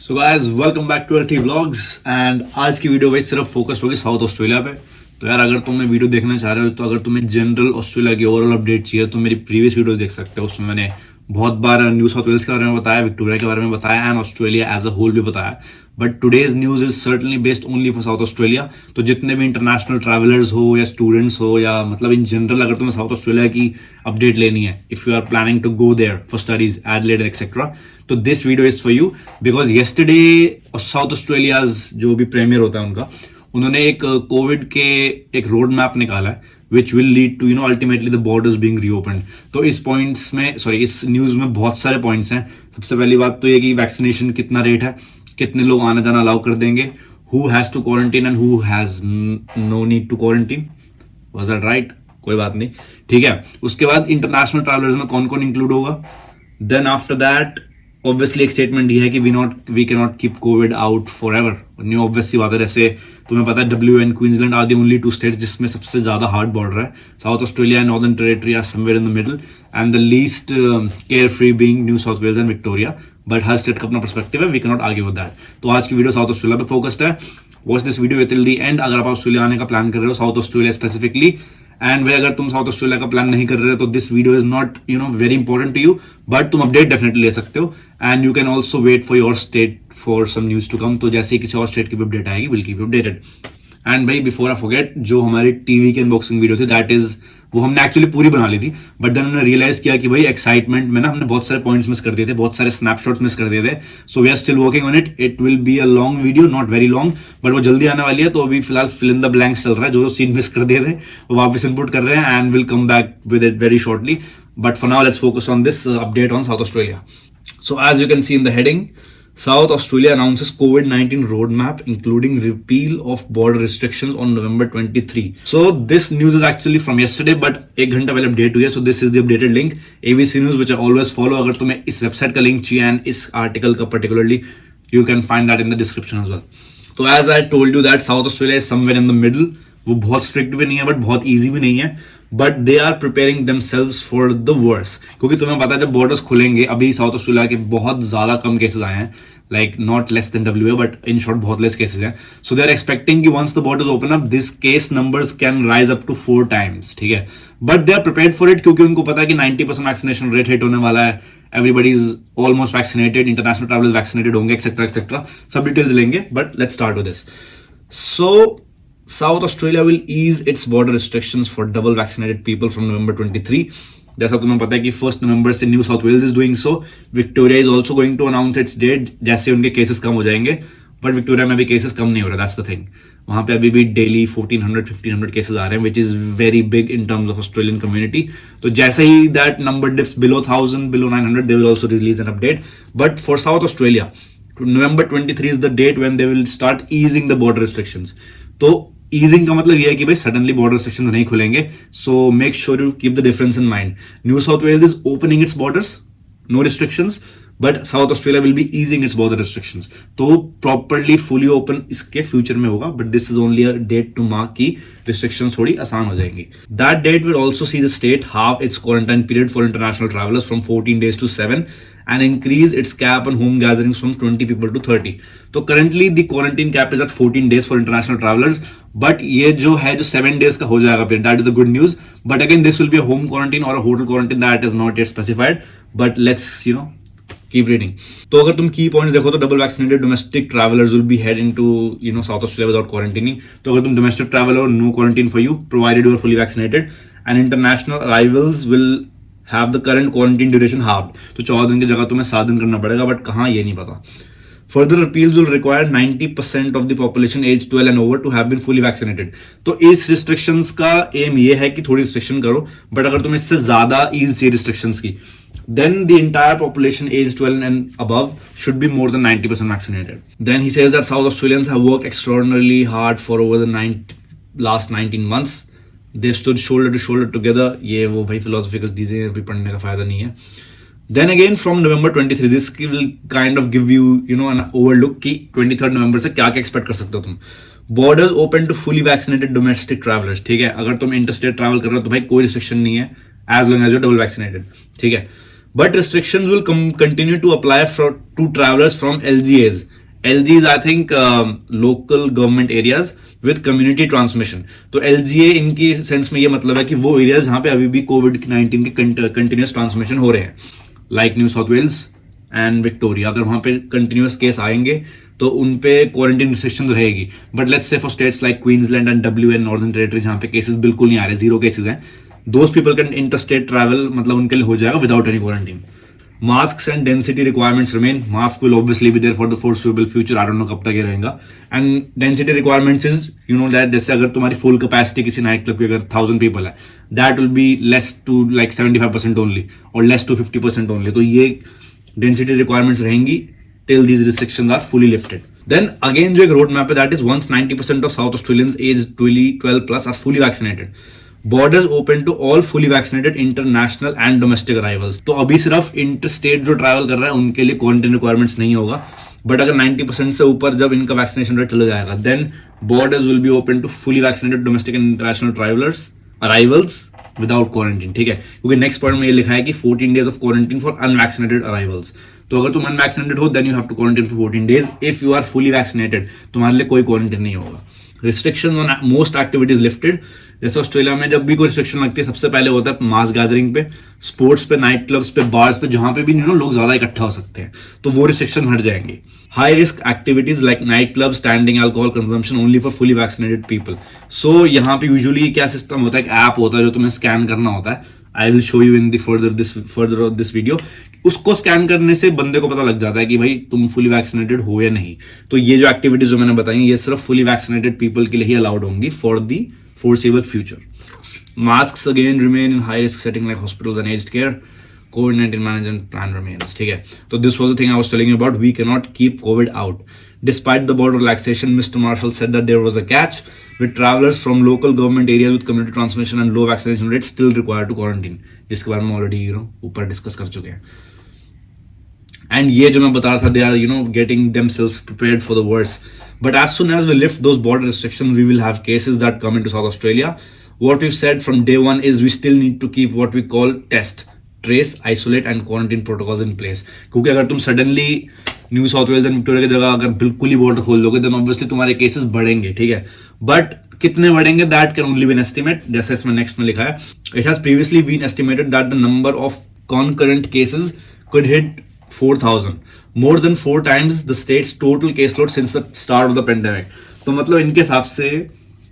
So guys welcome back to LT vlogs and आज की video भाई सिर्फ फोकस होगी साउथ ऑस्ट्रेलिया पे। तो यार अगर तुम्हें वीडियो देखना चाह रहे हो तो अगर तुम्हें जनरल ऑस्ट्रेलिया की ओवरऑल अपडेट चाहिए तो मेरी प्रीवियस वीडियो देख सकते हो। उसमें मैंने बहुत बार न्यू साउथ वेल्स के बारे में बताया, विक्टोरिया के बारे में बताया and Australia as a whole भी बताया। But today's news is certainly based only for South Australia. तो जितने भी इंटरनेशनल ट्रैवलर्स हो या स्टूडेंट्स हो या मतलब इन जनरल अगर तुम्हें साउथ ऑस्ट्रेलिया की अपडेट लेनी है, if you are planning to go there for studies Adelaide etcetera, तो this video is for you. Because yesterday South Australia's जो भी प्रीमियर होता है उनका, उन्होंने एक कोविड के एक रोड मैप निकाला है which will lead to ultimately the borders being reopened. तो इस पॉइंट्स में इस न्यूज में बहुत सारे पॉइंट्स हैं। सबसे पहली बात तो ये कि वैक्सीनेशन कितना रेट है, कितने लोग आना जाना अलाउ कर देंगे, who has to quarantine and who has no need to quarantine. Was that right? कोई बात नहीं, ठीक है। उसके बाद इंटरनेशनल ट्रैवलर्स में कौन कौन इंक्लूड होगा। देन आफ्टर दैट ऑब्वियसली एक स्टेटमेंट ये है कि we can not keep covid out forever. न्यू ऑब्वियस सी बात है, जैसे तुम्हें पता है WA Queensland are the only two states जिसमें सबसे ज्यादा हार्ड बॉर्डर है। South Australia and Northern Territory are somewhere in the middle and the least care free being New South Wales and Victoria. But हर state का अपना perspective है, we can not argue with that. तो आज की video South Australia पे focused है। Watch this video till the end अगर आप ऑस्ट्रेलिया आने का प्लान कर रहे हो, साउथ ऑस्ट्रेलिया स्पेसिफिकली। एंड भाई अगर तुम साउथ ऑस्ट्रेलिया का प्लान नहीं कर रहे हो तो this video is not very important to you, but तुम अपडेट डेफिनेटली ले सकते हो and you can also wait for your state for some news to come. तो जैसे ही किसी और स्टेट की भी अपडेट आएगी will keep you updated. And भाई बिफोर आई फॉरगेट, जो हमारी टीवी की अनबॉक्सिंग वीडियो थी दैट इज वो हमने एक्चुअली पूरी बना ली थी, बट देन हमने रियलाइज किया कि भाई एक्साइटमेंट में ना हमने बहुत सारे पॉइंट्स मिस कर दिए थे, बहुत सारे स्नैपशॉट्स मिस कर दिए थे। So we are still working on it. It will be a long video, not very long, but वो जल्दी आने वाली है। तो अभी फिलहाल फिल इन द ब्लैंक्स चल रहा है, जो सीन मिस कर दिए थे वो वापस इनपुट कर रहे हैं and will come back with it very shortly. But for now let's focus on this update on south Australia. So as you can see in the heading, South Australia announces COVID-19 roadmap including repeal of border restrictions on November 23. So this news is actually from yesterday, but एक घंटा पहले update हुई है. So this is the updated link. ABC News, which I always follow. अगर तुम्हें इस website का link चाहिए and इस आर्टिकल का particularly, you can find that in the description as well. तो as I told you that South Australia is somewhere in the middle. वो बहुत स्ट्रिक्ट भी नहीं है बट बहुत ईजी भी नहीं है, but they are preparing themselves for the worst. क्योंकि तुम्हें पता है जब बॉर्डर्स खुलेंगे, अभी साउथ ऑस्ट्रेलिया के बहुत ज्यादा कम केसेस आए हैं, like not less than WA but in short बहुत लेस केसेस हैं. सो दे आर एक्सपेक्टिंग कि once the borders open up this case numbers can rise up to 4 times. ठीक है, but they are prepared for it क्योंकि उनको पता है कि 90% वैक्सीनेशन रेट हिट होने वाला है. Everybody is almost vaccinated, international travellers vaccinated होंगे एक्सेट्रा एक्सेट्रा. सब डिटेल्स लेंगे, but let's start with this. So South Australia will ease its border restrictions for double vaccinated people from November 23. जैसा तुम्हें पता है कि 1 November से New South Wales is doing so. Victoria is also going to announce its date जैसे उनके cases कम हो जाएंगे, बट विक्टोरिया में भी केसेस कम नहीं हो रहा. That's the thing. वहां पे अभी भी डेली 1400-1500 केसेस आ रहे हैं, which is very big in terms of Australian community. तो जैसे ही that number dips below 1000, below 900, they will also release an update. But for South Australia November 23 is the date when they will start easing the border restrictions. तो easing का मतलब यह है कि भाई सडनली बॉर्डर रिस्ट्रिक्शंस नहीं खुलेंगे. So make sure you keep the difference in mind. New South Wales is opening its borders, no restrictions, but South Australia will be easing its border restrictions. तो properly fully open इसके future में होगा, but this is only a date to mark की restrictions थोड़ी आसान हो जाएंगी. That date will also see the state halve its quarantine period for international travellers from 14 days to 7 and increase its cap on home gatherings from 20 people to 30. तो currently the quarantine cap is at 14 days for international travelers, but ये जो है जो 7 days का हो जाएगा फिर, that is the good news. But again this will be a home quarantine or a hotel quarantine, that is not yet specified, but let's keep reading. तो अगर तुम की पॉइंट्स देखो तो double vaccinated domestic travellers will be head into South Australia without quarantining. तो अगर तुम domestic traveller, no quarantine for you provided you are fully vaccinated. And international arrivals will have the current quarantine duration halved. तो 14 दिन की जगह तुम्हें 7 दिन करना पड़ेगा, बट कहाँ ये नहीं पता. Further repeals will require 90% of the population age 12 and over to have been fully vaccinated. तो इस restrictions का एम ये है कि थोड़ी restriction करो, बट अगर तुम इससे ज्यादा ease चाहिए restrictions की, then the entire population age 12 and above should be more than 90% vaccinated. Then he says that South Australians have worked extraordinarily hard for over the last 19 months. They stood shoulder to shoulder together. ये वो भाई philosophical चीजें अभी पढ़ने का फायदा नहीं है. Then again from November 23, this will kind of give you an overlook कि 23rd November से क्या क्या expect कर सकते हो तुम. Borders open to fully vaccinated domestic travelers. ठीक है, अगर तुम interstate travel कर रहे हो तो भाई कोई restriction नहीं है as long as you're double vaccinated. ठीक है, but restrictions will continue to apply to travelers from LGAs. LG is I think local government areas with community transmission. तो LGA इनकी सेंस में ये मतलब है कि वो एरियाज जहां पे अभी भी कोविड-19 के कंटिन्यूस ट्रांसमिशन हो रहे हैं, like New South Wales and Victoria. अगर वहां पे कंटिन्यूस केस आएंगे तो उन पे क्वारंटाइन रिस्ट्रिक्शन रहेगी। But let's say for states like Queensland and WA Northern Territory जहां पे केसेस बिल्कुल नहीं आ रहे, 0 केसेस हैं, those people can inter state travel, मतलब उनके लिए हो जाएगा without any quarantine. Masks and density requirements remain. Mask will obviously be there for the foreseeable future. I don't know कब तक ये रहेगा. And density requirements is, you know that जैसे अगर तुम्हारी full capacity किसी नाइट क्लब की अगर 1000 people है, that will be less to like 75% only or less to 50% only. तो ये density requirements रहेंगी till these restrictions are fully lifted. Then again जो एक road map है, that is once 90% of South Australians aged 12 plus are fully vaccinated. Borders open to all fully vaccinated international and domestic arrivals. तो अभी सिर्फ inter state जो travel कर रहा है उनके लिए क्वारंटाइन रिक्वायरमेंट्स नहीं होगा, बट अगर 90% से ऊपर जब इनका वैक्सीनेशन रेट चला जाएगा, then borders will be open to fully vaccinated domestic and international travellers arrivals without quarantine. ठीक है, क्योंकि नेक्स्ट पॉइंट में ये लिखा है कि 14 days of quarantine for unvaccinated arrivals. तो अगर तुम अनवैक्सीनेटेड हो then you have to quarantine for 14 days। If you are fully vaccinated तुम्हारे लिए कोई क्वारंटाइन नहीं होगा। Restriction on most activities lifted. जैसे ऑस्ट्रेलिया में जब भी कोई रिस्ट्रिक्शन लगती है सबसे पहले होता है मास गैदरिंग पे, स्पोर्ट्स पे, नाइट क्लब्स पे, बार्स पे, जहां पे भी लोग ज्यादा इकट्ठा हो सकते हैं, तो वो रिस्ट्रिक्शन हट जाएंगे। High risk activities like night club, standing alcohol consumption only for fully vaccinated people. So यहाँ पे यूजुअली क्या सिस्टम होता है, एक ऐप होता है जो तुम्हें स्कैन करना होता है। I will show you in the further of this video. उसको स्कैन करने से बंदे को पता लग जाता है कि भाई तुम फुली वैक्सीनेटेड हो या नहीं। तो ये जो एक्टिविटीज जो मैंने बताई ये सिर्फ फुली वैक्सीनेटेड पीपल के लिए ही अलाउड होंगी for the foreseeable future. Masks again remain in high risk setting like hospitals and aged care. COVID-19 management plan remains. ठीक है, तो this was the thing I was telling you about. We cannot keep COVID out. Despite the border relaxation, Mr. Marshall said that there was a catch with travelers from local government areas with community transmission and low vaccination rates still required to quarantine. जिसके बारे में already ऊपर discuss कर चुके हैं। And ये जो मैं बता रहा था, they are getting themselves prepared for the worst. But as soon as we lift those border restrictions, we will have cases that come into South Australia. What we've said from day one is we still need to keep what we call test, trace, isolate and quarantine protocols in place. क्योंकि अगर तुम suddenly New South Wales and Victoria की जगह अगर बिल्कुल ही border खोल दोगे then obviously तुम्हारे केसेस बढ़ेंगे। ठीक है, बट कितने बढ़ेंगे that can only be an estimate। जैसे इसमें नेक्स्ट में लिखा है, it has previously been estimated that the number of concurrent cases could hit 4,000, more than 4 times the state's total caseload since the start of the pandemic. तो मतलब इनके हिसाब से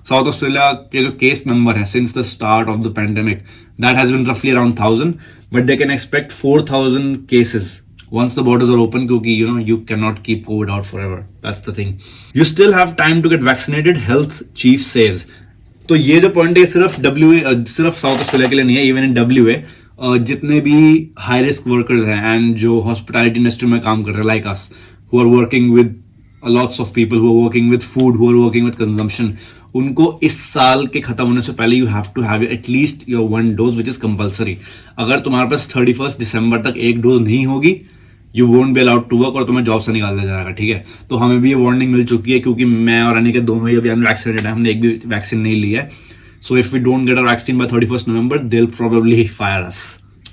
साउथ ऑस्ट्रेलिया के जो केस नंबर है since the start of the pandemic that has been roughly around 1,000, but they can expect 4,000 cases once the borders are open, क्योंकि you cannot keep COVID out forever. That's the thing. You still have time to get vaccinated, health chief says. तो ये जो point है सिर्फ सिर्फ south Australia के लिए नहीं है, इवन इन WA जितने भी हाई रिस्क वर्कर्स हैं एंड जो हॉस्पिटैलिटी इंडस्ट्री में काम कर रहे हैं like us, who are working with lots of people, who are working with food, who are working with consumption, उनको इस साल के खत्म होने से पहले you have to have at least your 1 dose which is compulsory. अगर तुम्हारे पास 31 दिसंबर तक 1 dose नहीं होगी, you won't be allowed to work और तुम्हें जॉब से निकाल दिया जाएगा। ठीक है, तो हमें भी ये वार्निंग मिल चुकी है क्योंकि मैं और अनिका दोनों ही अभी अनवैक्सीनेटेड है, हमने एक भी वैक्सीन नहीं ली है। So if we don't get our vaccine by 31st November, they'll probably fire us.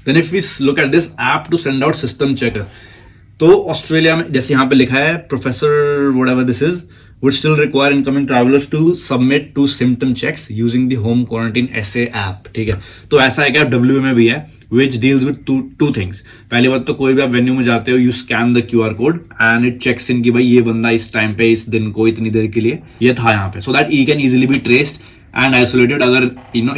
Then if we look at this app to send out system checker, तो ऑस्ट्रेलिया में जैसे यहाँ पे लिखा है professor whatever this is would still require incoming travelers to submit 2 symptom checks using the home quarantine SA app. ठीक है, तो ऐसा एक ऐप WA में भी है which deals with two things. पहली बात तो कोई भी आप वेन्यू में जाते हो, you scan the QR code and it checks in कि भाई ये बंदा इस टाइम पे इस दिन को इतनी देर के लिए ये था यहाँ पे, so that he can easily be traced and isolated अगर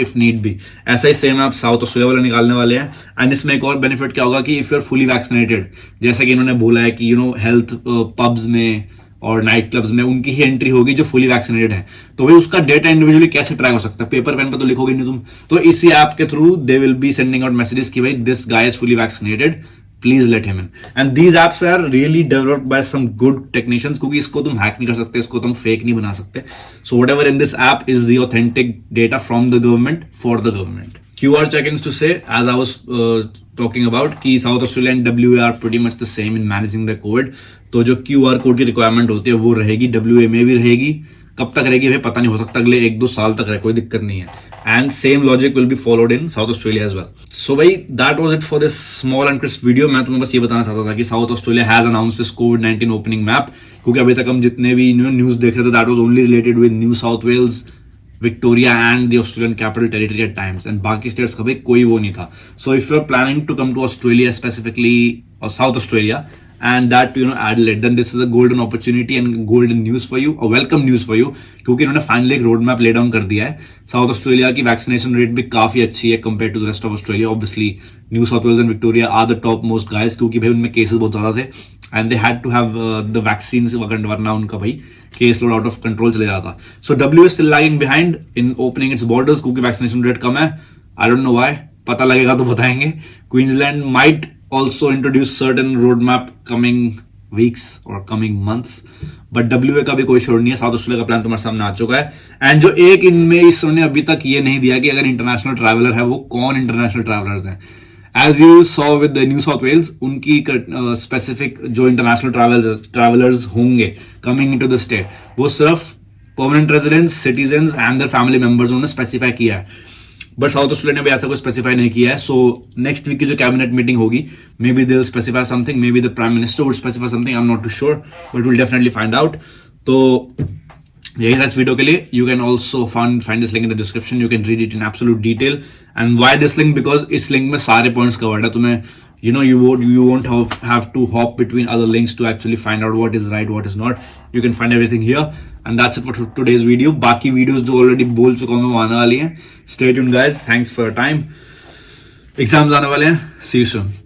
इफ नीड भी। ऐसा ही सेम आप साउथ ऑस्ट्रेलिया वाले निकालने वाले हैं। एंड इसमें एक और बेनिफिट क्या होगा कि if you are fully vaccinated, जैसा कि इन्होंने बोला है कि हेल्थ पब्स में और नाइट क्लब्स में उनकी ही एंट्री होगी जो फुली वैक्सीनेटेड है, तो भाई उसका डेटा इंडिविजुअली कैसे ट्रैक हो सकता है, पेपर पेन पे तो लिखोगे नहीं तुम। तो इसी ऐप के through they will be sending out messages कि भाई this guy is fully vaccinated, please let him in. And these apps are really developed by some good technicians, क्योंकि इसको तुम हैक नहीं कर सकते, इसको तुम फेक नहीं बना सकते। So whatever in this app is the authentic data from the government for the government. QR check-ins to say, as I was talking about, कि South Australia and WA are pretty much the same in managing the Covid. तो जो QR code की requirement होती है वो रहेगी, WA में भी रहेगी। कब तक रहेगी भाई पता नहीं, हो सकता अगले 1-2 साल तक रहे, कोई दिक्कत नहीं है। and same logic will be followed in South Australia as well. So भाई that was it for this small and crisp video. मैं तुम्हें बस ये बताना चाहता था कि South Australia has announced this COVID-19 opening map, क्योंकि अभी तक हम जितने भी न्यूज देख रहे थे that was only related with New South Wales, Victoria and the Australian Capital Territory at times, and बाकी states का भाई कोई वो नहीं था. So if you're planning to come to Australia specifically or South Australia and that Adelaide, then this is a golden opportunity and golden news for you, a welcome news for you, क्योंकि इन्होंने finally एक road map lay down कर दिया है. South Australia की vaccination rate भी काफी अच्छी है compare to the rest of Australia. Obviously New South Wales and Victoria are the top most guys, क्योंकि भाई उनमें केसेस बहुत ज्यादा थे and they had to have the vaccine, वरना उनका भाई case load out of control चले जाता. So W is still lagging behind in opening its borders, क्योंकि वैक्सीनेशन रेट कम है. आई डोंट नो व्हाई, पता लगेगा तो बताएंगे. Queensland might also introduce certain roadmap coming weeks or coming months, but WA का भी कोई श्योर नहीं है. साउथ ऑस्ट्रेलिया का प्लान तुम्हारे सामने आ चुका है. एंड जो एक इनमें इसने अभी तक ये नहीं दिया कि अगर इंटरनेशनल ट्रैवलर है वो कौन इंटरनेशनल ट्रैवलर्स हैं. As you saw with New South Wales, उनकी स्पेसिफिक जो इंटरनेशनल ट्रैवलर्स होंगे कमिंग इनटू द स्टेट, वो सिर्फ permanent residents, citizens and their family members उन्होंने स्पेसिफाई किया है. बट साउथ ऑस्ट्रेलिया ने भी ऐसा कुछ स्पेसिफाई नहीं किया है. सो नेक्स्ट वीक की जो कैबिनेट मीटिंग होगी, may be they will specify something, may be the prime minister would specify something, I am not too sure, but will definitely find out. तो यही था इस वीडियो के लिए. You can also find this link in the description, you can read it in absolute detail. And why this link, because इस link में सारे पॉइंट्स कवर्ड है. तुम्हें you won't have to hop between other links to actually find out what is right, what is not. You can find everything here, and that's it for today's video. बाकी videos जो already बोल चुका हूँ मैं वो आने वाली हैं. Stay tuned guys, thanks for your time. Exams आने वाले हैं. See you soon.